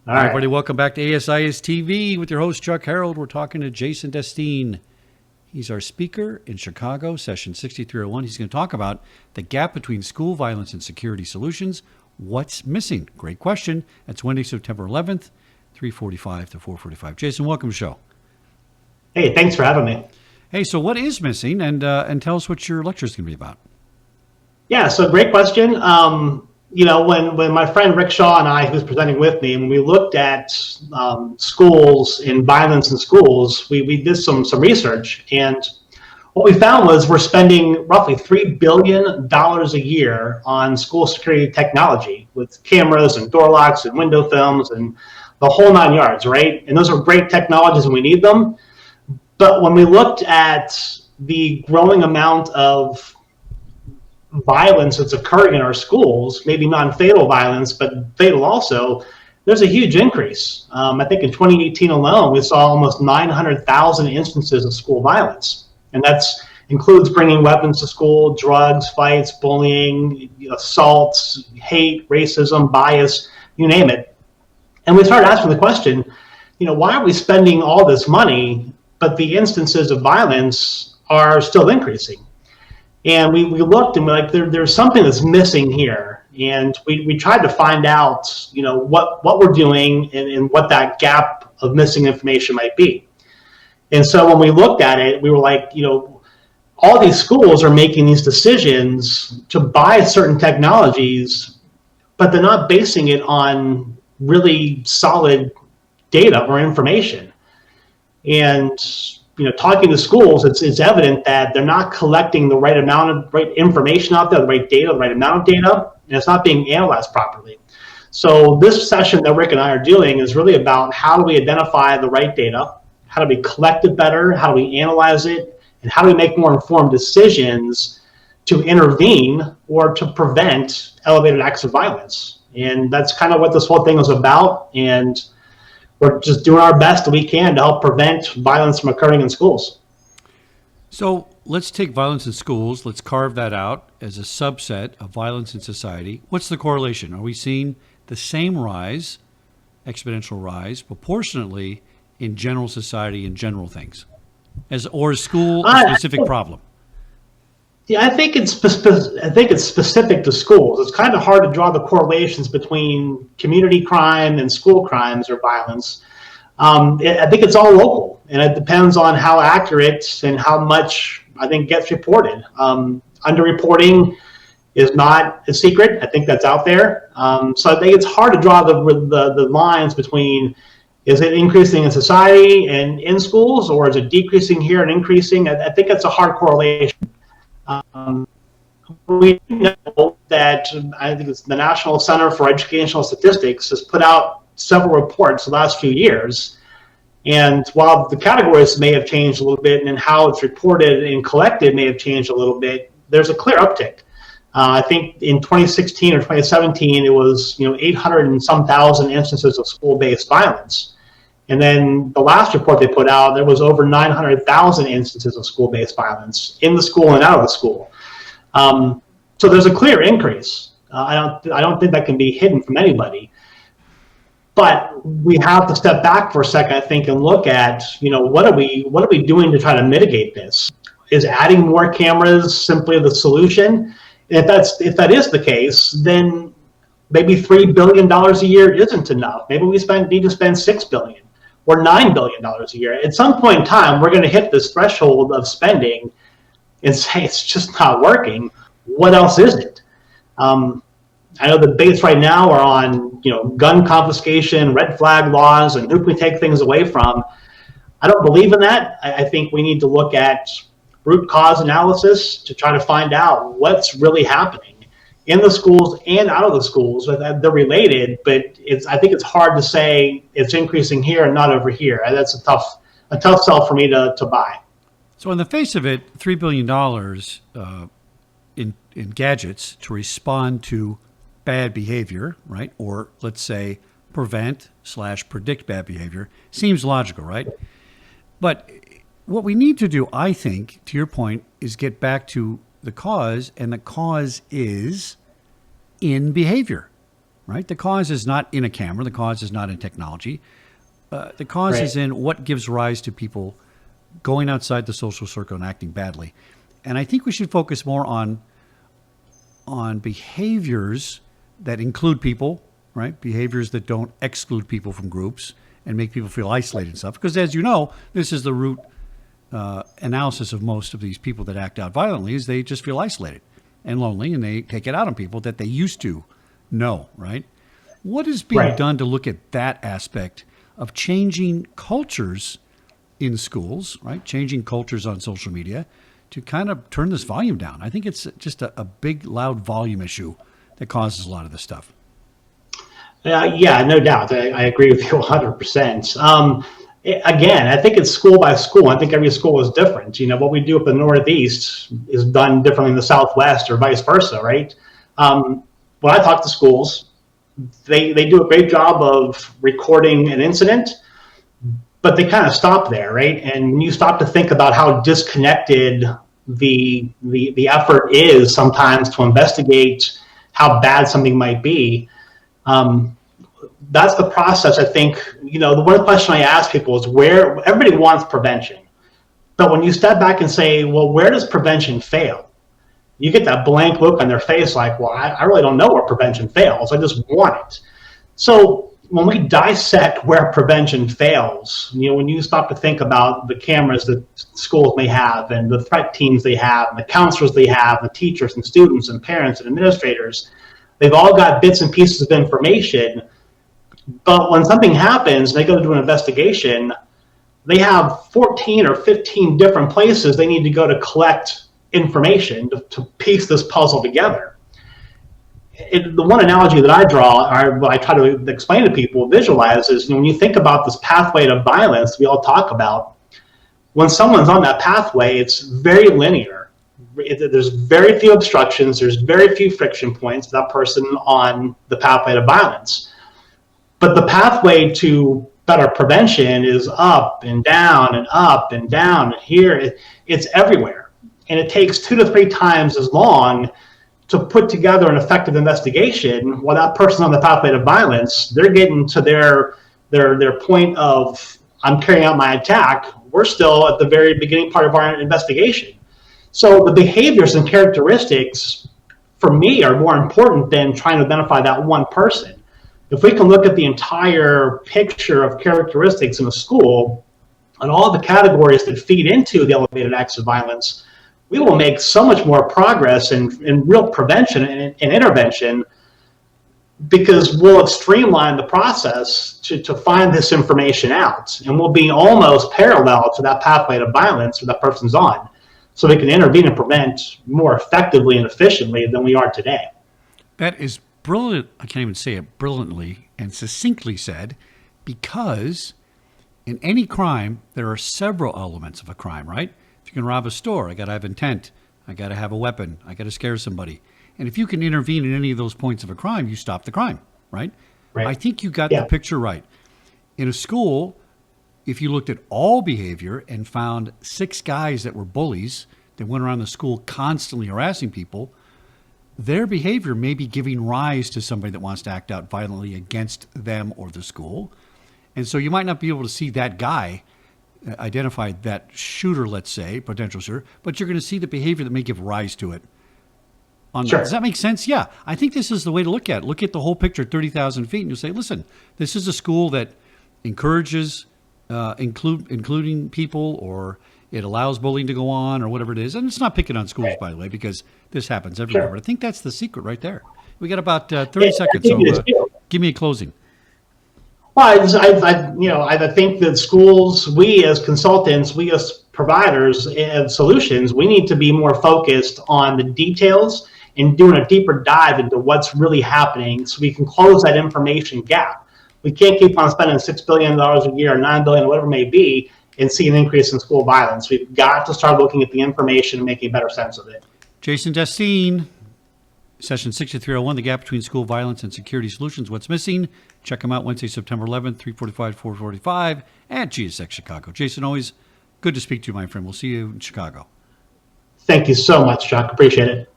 All Hi, right. everybody. Welcome back to ASIS TV with your host, Chuck Harold. We're talking to Jason Destine. He's our speaker in Chicago, session 6301. He's going to talk about the gap between school violence and security solutions. What's missing? Great question. That's Wednesday, September 11th, 3:45 to 4:45. Jason, welcome to the show. Hey, thanks for having me. Hey, so what is missing? And tell us what your lecture is going to be about. Yeah, so great question. When my friend Rick Shaw and I, who was presenting with me, when we looked at schools and violence in schools, we did some research, and what we found was we're spending roughly $3 billion a year on school security technology with cameras and door locks and window films and the whole nine yards, right? And those are great technologies and we need them. But when we looked at the growing amount of violence that's occurring in our schools, maybe non-fatal violence, but fatal also, there's a huge increase. I think in 2018 alone, we saw almost 900,000 instances of school violence. And that includes bringing weapons to school, drugs, fights, bullying, assaults, hate, racism, bias, you name it. And we started asking the question, why are we spending all this money, but the instances of violence are still increasing? And we looked and we're like, there's something that's missing here. And we tried to find out, what we're doing and what that gap of missing information might be. And so when we looked at it, we were like, all these schools are making these decisions to buy certain technologies, but they're not basing it on really solid data or information. And talking to schools, it's evident that they're not collecting the right amount of right information out there, the right data, the right amount of data, and it's not being analyzed properly. So this session that Rick and I are doing is really about how do we identify the right data, how do we collect it better, how do we analyze it, and how do we make more informed decisions to intervene or to prevent elevated acts of violence. And that's kind of what this whole thing is about. And we're just doing our best that we can to help prevent violence from occurring in schools. So let's take violence in schools. Let's carve that out as a subset of violence in society. What's the correlation? Are we seeing the same rise, exponential rise, proportionately in general society and general things? Or is school a specific problem? Yeah, I think it's specific to schools. It's kind of hard to draw the correlations between community crime and school crimes or violence. I think it's all local, and it depends on how accurate and how much I think gets reported. Underreporting is not a secret. I think that's out there. So I think it's hard to draw the lines between is it increasing in society and in schools, or is it decreasing here and increasing? I think it's a hard correlation. We know that I think it's the National Center for Educational Statistics has put out several reports the last few years. And while the categories may have changed a little bit and how it's reported and collected may have changed a little bit, there's a clear uptick. I think in 2016 or 2017, it was 800 and some thousand instances of school-based violence. And then the last report they put out, there was over 900,000 instances of school-based violence in the school and out of the school. So there's a clear increase. I don't think that can be hidden from anybody. But we have to step back for a second, I think, and look at what are we doing to try to mitigate this? Is adding more cameras simply the solution? If that is the case, then maybe $3 billion a year isn't enough. Maybe we need to spend $6 billion or $9 billion a year. At some point in time, we're going to hit this threshold of spending and say it's just not working. What else is it? I know the debates right now are on gun confiscation, red flag laws, and who can we take things away from. I don't believe in that. I think we need to look at root cause analysis to try to find out what's really happening in the schools and out of the schools. They're related, but I think it's hard to say it's increasing here and not over here. That's a tough sell for me to buy. So, in the face of it, $3 billion in gadgets to respond to bad behavior, right? Or let's say prevent/predict bad behavior seems logical, right? But what we need to do, I think, to your point, is get back to the cause, and the cause is in behavior, right? The cause is not in a camera. The cause is not in technology. The cause Right. is in what gives rise to people going outside the social circle and acting badly. And I think we should focus more on behaviors that include people, right? Behaviors that don't exclude people from groups and make people feel isolated and stuff. Because as you know, this is the root analysis of most of these people that act out violently is they just feel isolated and lonely, and they take it out on people that they used to know, right? What is being Right. done to look at that aspect of changing cultures in schools, right? Changing cultures on social media to kind of turn this volume down. I think it's just a big, loud volume issue that causes a lot of this stuff. Yeah, no doubt. I agree with you 100%. Again, I think it's school by school. I think every school is different. What we do up in the Northeast is done differently in the Southwest or vice versa, right? When I talk to schools, they do a great job of recording an incident, but they kind of stop there, right? And when you stop to think about how disconnected the effort is sometimes to investigate how bad something might be, that's the process. I think, the one question I ask people is where everybody wants prevention. But when you step back and say, well, where does prevention fail? You get that blank look on their face like, well, I really don't know where prevention fails. I just want it. So when we dissect where prevention fails, when you stop to think about the cameras that schools may have and the threat teams they have and the counselors they have, and the teachers and students and parents and administrators, they've all got bits and pieces of information. But when something happens, they go to do an investigation, they have 14 or 15 different places they need to go to collect information to piece this puzzle together. The one analogy that I draw, or what I try to explain to people, visualize, is when you think about this pathway to violence we all talk about, when someone's on that pathway, it's very linear. There's very few obstructions, there's very few friction points for that person on the pathway to violence. But the pathway to better prevention is up and down and up and down. And here, it's everywhere. And it takes 2 to 3 times as long to put together an effective investigation. While that person on the pathway to violence, they're getting to their point of, I'm carrying out my attack. We're still at the very beginning part of our investigation. So the behaviors and characteristics, for me, are more important than trying to identify that one person. If we can look at the entire picture of characteristics in a school and all the categories that feed into the elevated acts of violence, we will make so much more progress in real prevention and intervention, because we'll have streamlined the process to find this information out, and we'll be almost parallel to that pathway to violence that that person's on, so we can intervene and prevent more effectively and efficiently than we are today. That is brilliant. I can't even say it brilliantly and succinctly said, because in any crime, there are several elements of a crime, right? If you can rob a store, I got to have intent. I got to have a weapon. I got to scare somebody. And if you can intervene in any of those points of a crime, you stop the crime, right? Right. I think you got the picture right. In a school, if you looked at all behavior and found 6 guys that were bullies that went around the school constantly harassing people, their behavior may be giving rise to somebody that wants to act out violently against them or the school. And so you might not be able to see that guy, identify that shooter, let's say, potential shooter, but you're going to see the behavior that may give rise to it. Sure. Does that make sense? Yeah. I think this is the way to look at it. Look at the whole picture, 30,000 feet, and you'll say, listen, this is a school that encourages including people, or it allows bullying to go on, or whatever it is. And it's not picking on schools, by the way, because this happens everywhere. Sure. But I think that's the secret right there. We got about 30 seconds, so give me a closing. Well, I think that schools, we as consultants, we as providers of solutions, we need to be more focused on the details and doing a deeper dive into what's really happening, so we can close that information gap. We can't keep on spending $6 billion a year or $9 billion, whatever it may be, and see an increase in school violence. We've got to start looking at the information and making better sense of it. Jason Destine, Session 6301, The Gap Between School Violence and Security Solutions, What's Missing. Check them out Wednesday, September 11th, 3:45, 4:45 at GSX Chicago. Jason, always good to speak to you, my friend. We'll see you in Chicago. Thank you so much, Chuck. Appreciate it.